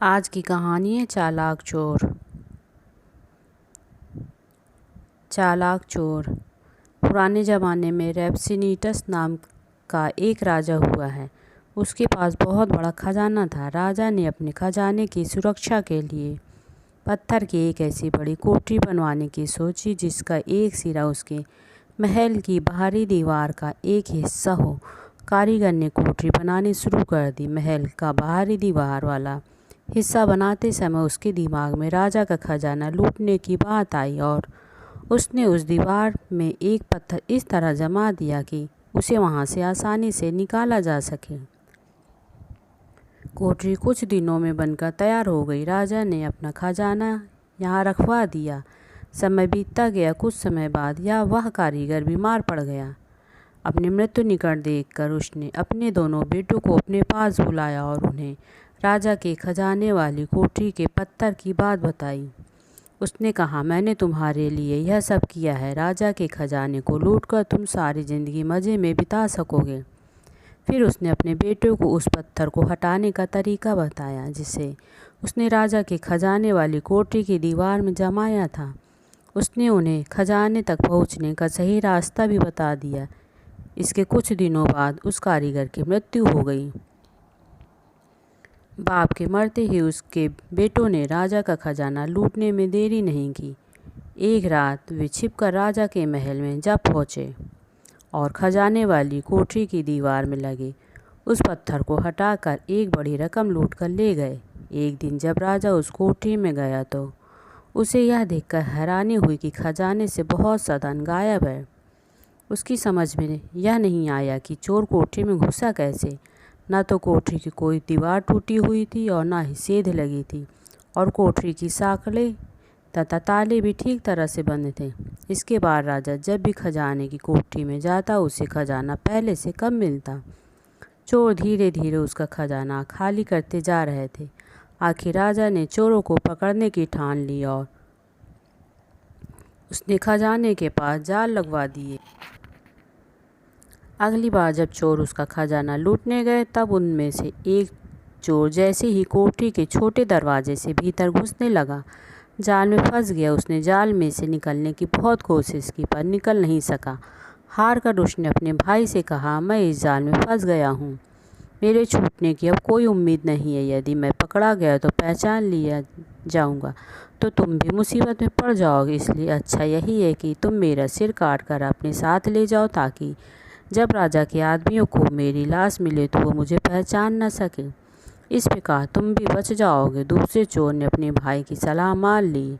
आज की कहानी है चालाक चोर। चालाक चोर। पुराने ज़माने में रेप्सिनीटस नाम का एक राजा हुआ है। उसके पास बहुत बड़ा खजाना था। राजा ने अपने खजाने की सुरक्षा के लिए पत्थर की एक ऐसी बड़ी कोठरी बनवाने की सोची जिसका एक सिरा उसके महल की बाहरी दीवार का एक हिस्सा हो। कारीगर ने कोठरी बनानी शुरू कर दी। महल का बाहरी दीवार वाला हिस्सा बनाते समय उसके दिमाग में राजा का खजाना लूटने की बात आई और उसने उस दीवार में एक पत्थर इस तरह जमा दिया कि उसे वहां से आसानी से निकाला जा सके। कोठरी कुछ दिनों में बनकर तैयार हो गई। राजा ने अपना खजाना यहाँ रखवा दिया। समय बीतता गया। कुछ समय बाद वह कारीगर बीमार पड़ गया। अपनी मृत्यु निकट देखकर उसने अपने दोनों बेटों को अपने पास बुलाया और उन्हें राजा के खजाने वाली कोठरी के पत्थर की बात बताई। उसने कहा, मैंने तुम्हारे लिए यह सब किया है। राजा के खजाने को लूटकर तुम सारी जिंदगी मज़े में बिता सकोगे। फिर उसने अपने बेटों को उस पत्थर को हटाने का तरीका बताया जिसे उसने राजा के खजाने वाली कोठरी की दीवार में जमाया था। उसने उन्हें खजाने तक पहुंचने का सही रास्ता भी बता दिया। इसके कुछ दिनों बाद उस कारीगर की मृत्यु हो गई। बाप के मरते ही उसके बेटों ने राजा का खजाना लूटने में देरी नहीं की। एक रात वे छिपकर राजा के महल में जा पहुँचे और खजाने वाली कोठरी की दीवार में लगे उस पत्थर को हटाकर एक बड़ी रकम लूट कर ले गए। एक दिन जब राजा उस कोठरी में गया तो उसे यह देखकर हैरानी हुई कि खजाने से बहुत सा धन गायब है। उसकी समझ में यह नहीं आया कि चोर कोठरी में घुसा कैसे। न तो कोठरी की कोई दीवार टूटी हुई थी और न ही सेध लगी थी और कोठरी की साँकड़ें तथा ताले भी ठीक तरह से बंद थे। इसके बाद राजा जब भी खजाने की कोठरी में जाता उसे खजाना पहले से कम मिलता। चोर धीरे धीरे उसका खजाना खाली करते जा रहे थे। आखिर राजा ने चोरों को पकड़ने की ठान ली और उसने खजाने के पास जाल लगवा दिए। अगली बार जब चोर उसका खजाना लूटने गए तब उनमें से एक चोर जैसे ही कोठरी के छोटे दरवाजे से भीतर घुसने लगा, जाल में फंस गया। उसने जाल में से निकलने की बहुत कोशिश की पर निकल नहीं सका। हार कर उसने अपने भाई से कहा, मैं इस जाल में फंस गया हूँ। मेरे छूटने की अब कोई उम्मीद नहीं है। यदि मैं पकड़ा गया तो पहचान लिया जाऊँगा तो तुम भी मुसीबत में पड़ जाओगे। इसलिए अच्छा यही है कि तुम मेरा सिर काट कर अपने साथ ले जाओ ताकि जब राजा के आदमियों को मेरी लाश मिले तो वो मुझे पहचान न सके। इस प्रकार तुम भी बच जाओगे। दूसरे चोर ने अपने भाई की सलाह मान ली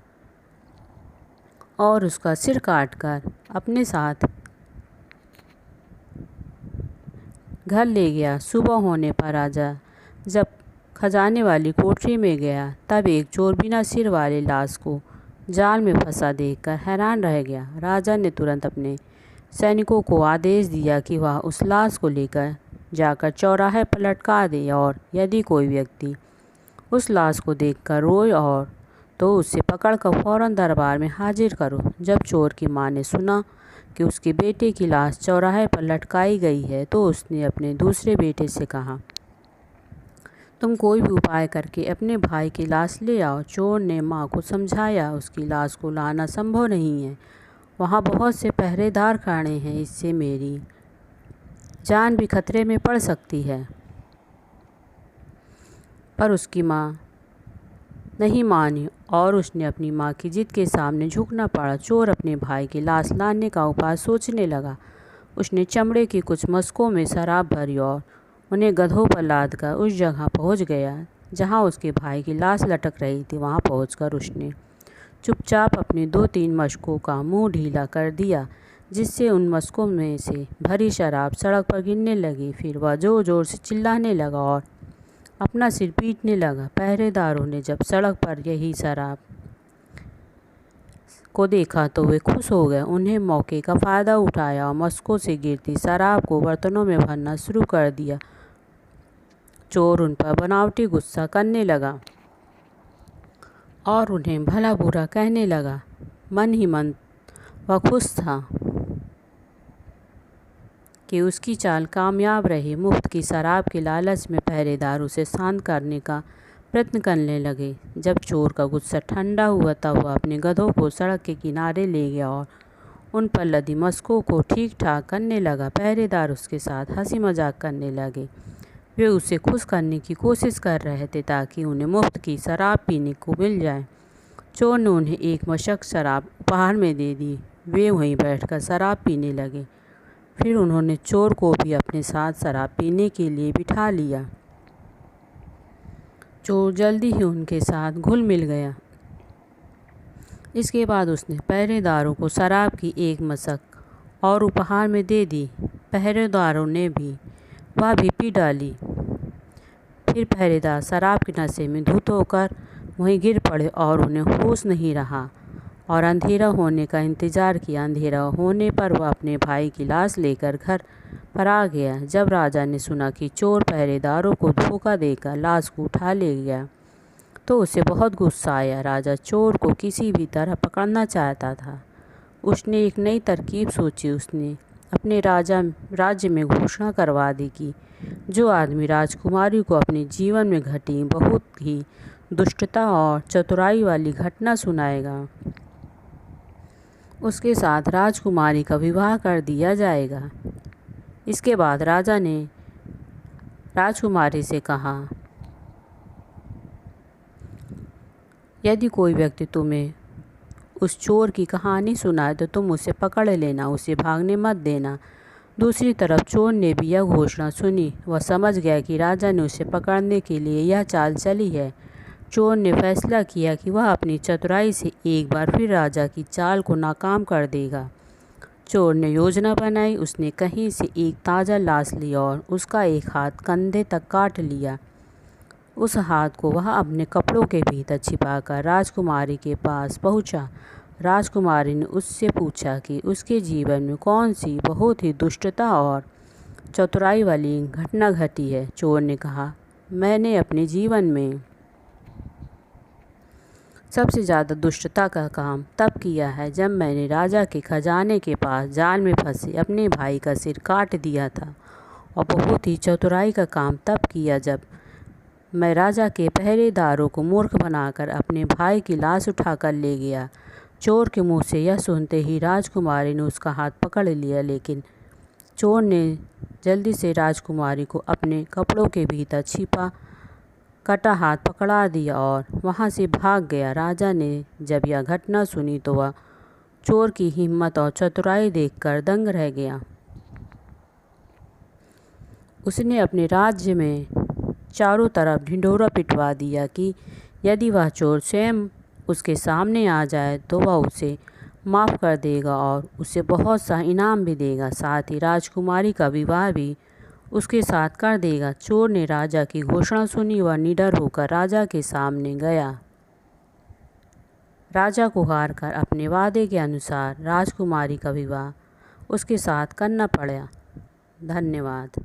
और उसका सिर काटकर अपने साथ घर ले गया। सुबह होने पर राजा जब खजाने वाली कोठरी में गया तब एक चोर बिना सिर वाली लाश को जाल में फंसा देखकर हैरान रह गया। राजा ने तुरंत अपने सैनिकों को आदेश दिया कि वह उस लाश को लेकर जाकर चौराहे पर लटका दे और यदि कोई व्यक्ति उस लाश को देखकर रोए और तो उसे पकड़कर फौरन दरबार में हाजिर करो। जब चोर की मां ने सुना कि उसके बेटे की लाश चौराहे पर लटकाई गई है तो उसने अपने दूसरे बेटे से कहा, तुम कोई भी उपाय करके अपने भाई की लाश ले आओ। चोर ने मां को समझाया, उसकी लाश को लाना संभव नहीं है। वहाँ बहुत से पहरेदार खड़े हैं। इससे मेरी जान भी खतरे में पड़ सकती है। पर उसकी माँ नहीं मानी और उसने अपनी माँ की जिद के सामने झुकना पड़ा। चोर अपने भाई की लाश लाने का उपाय सोचने लगा। उसने चमड़े की कुछ मस्कों में शराब भरी और उन्हें गधों पर लाद कर उस जगह पहुँच गया जहाँ उसके भाई की लाश लटक रही थी। वहाँ पहुँचकर उसने चुपचाप अपनी 2-3 मशकों का मुंह ढीला कर दिया जिससे उन मशकों में से भरी शराब सड़क पर गिरने लगी। फिर वह जोर जोर से चिल्लाने लगा और अपना सिर पीटने लगा। पहरेदारों ने जब सड़क पर यही शराब को देखा तो वे खुश हो गए। उन्हें मौके का फ़ायदा उठाया और मशकों से गिरती शराब को बर्तनों में भरना शुरू कर दिया। चोर उन पर बनावटी गुस्सा करने लगा और उन्हें भला बुरा कहने लगा। मन ही मन वह खुश था कि उसकी चाल कामयाब रही। मुफ्त की शराब के लालच में पहरेदार उसे शांत करने का प्रयत्न करने लगे। जब चोर का गुस्सा ठंडा हुआ तब वह अपने गधों को सड़क के किनारे ले गया और उन पर लदी मशकों को ठीक ठाक करने लगा। पहरेदार उसके साथ हंसी मजाक करने लगे। वे उसे खुश करने की कोशिश कर रहे थे ताकि उन्हें मुफ्त की शराब पीने को मिल जाए। चोर ने उन्हें एक मशक शराब उपहार में दे दी। वे वहीं बैठकर शराब पीने लगे। फिर उन्होंने चोर को भी अपने साथ शराब पीने के लिए बिठा लिया। चोर जल्दी ही उनके साथ घुल मिल गया। इसके बाद उसने पहरेदारों को शराब की एक मशक और उपहार में दे दी। पहरेदारों ने भी वह भी पी डाली। फिर पहरेदार शराब के नशे में धुत होकर वहीं गिर पड़े और उन्हें होश नहीं रहा और अंधेरा होने का इंतज़ार किया। अंधेरा होने पर वह अपने भाई की लाश लेकर घर पर आ गया। जब राजा ने सुना कि चोर पहरेदारों को धोखा देकर लाश को उठा ले गया तो उसे बहुत गुस्सा आया। राजा चोर को किसी भी तरह पकड़ना चाहता था। उसने एक नई तरकीब सोची। उसने अपने राज्य में घोषणा करवा दी कि जो आदमी राजकुमारी को अपने जीवन में घटी बहुत ही दुष्टता और चतुराई वाली घटना सुनाएगा, उसके साथ राजकुमारी का विवाह कर दिया जाएगा। इसके बाद राजा ने राजकुमारी से कहा, यदि कोई व्यक्ति तुम्हें उस चोर की कहानी सुनाए तो तुम उसे पकड़ लेना, उसे भागने मत देना। दूसरी तरफ चोर ने भी यह घोषणा सुनी। वह समझ गया कि राजा ने उसे पकड़ने के लिए यह चाल चली है। चोर ने फैसला किया कि वह अपनी चतुराई से एक बार फिर राजा की चाल को नाकाम कर देगा। चोर ने योजना बनाई। उसने कहीं से एक ताज़ा लाश ली और उसका एक हाथ कंधे तक काट लिया। उस हाथ को वह अपने कपड़ों के भीतर छिपाकर राजकुमारी के पास पहुंचा। राजकुमारी ने उससे पूछा कि उसके जीवन में कौन सी बहुत ही दुष्टता और चतुराई वाली घटना घटी है। चोर ने कहा, मैंने अपने जीवन में सबसे ज़्यादा दुष्टता का काम तब किया है जब मैंने राजा के खजाने के पास जाल में फंसे अपने भाई का सिर काट दिया था, और बहुत ही चतुराई का काम तब किया जब मैं राजा के पहरेदारों को मूर्ख बनाकर अपने भाई की लाश उठाकर ले गया। चोर के मुंह से यह सुनते ही राजकुमारी ने उसका हाथ पकड़ लिया, लेकिन चोर ने जल्दी से राजकुमारी को अपने कपड़ों के भीतर छिपा कटा हाथ पकड़ा दिया और वहाँ से भाग गया। राजा ने जब यह घटना सुनी तो वह चोर की हिम्मत और चतुराई देखकर दंग रह गया। उसने अपने राज्य में चारों तरफ ढिंढोरा पिटवा दिया कि यदि वह चोर स्वयं उसके सामने आ जाए तो वह उसे माफ़ कर देगा और उसे बहुत सा इनाम भी देगा, साथ ही राजकुमारी का विवाह भी उसके साथ कर देगा। चोर ने राजा की घोषणा सुनी। वह निडर होकर राजा के सामने गया। राजा को हार कर अपने वादे के अनुसार राजकुमारी का विवाह उसके साथ करना पड़ा। धन्यवाद।